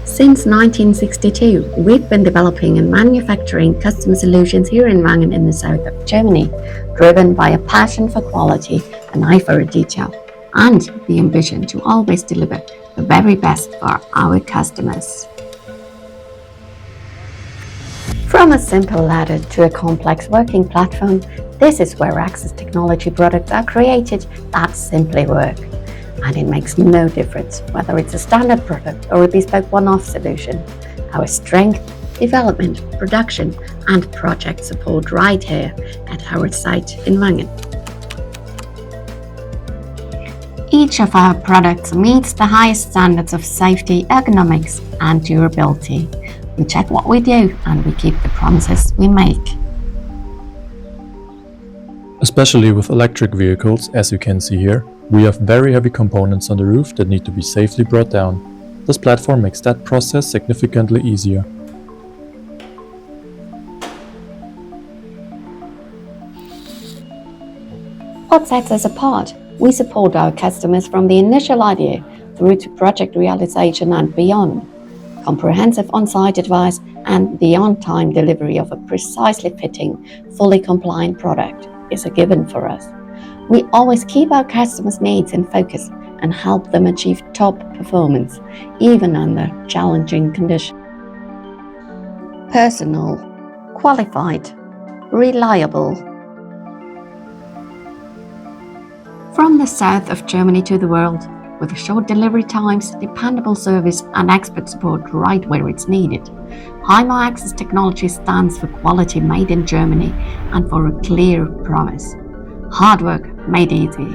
Since 1962, we've been developing and manufacturing custom solutions here in Wangen in the south of Germany, driven by a passion for quality, an eye for detail, and the ambition to always deliver the very best for our customers. From a simple ladder to a complex working platform, this is where access technology products are created that simply work. And it makes no difference whether it's a standard product or a bespoke one-off solution. Our strength, development, production and project support right here at our site in Wangen. Each of our products meets the highest standards of safety, ergonomics and durability. We check what we do and we keep the promises we make. Especially with electric vehicles, as you can see here, we have very heavy components on the roof that need to be safely brought down. This platform makes that process significantly easier. What sets us apart? We support our customers from the initial idea through to project realization and beyond. Comprehensive on-site advice and the on-time delivery of a precisely fitting, fully compliant product is a given for us. We always keep our customers' needs in focus and help them achieve top performance, even under challenging conditions. Personal, qualified, reliable. From the south of Germany to the world, with short delivery times, dependable service and expert support right where it's needed. HYMER Access Technology stands for quality made in Germany and for a clear promise. Hard work made easy.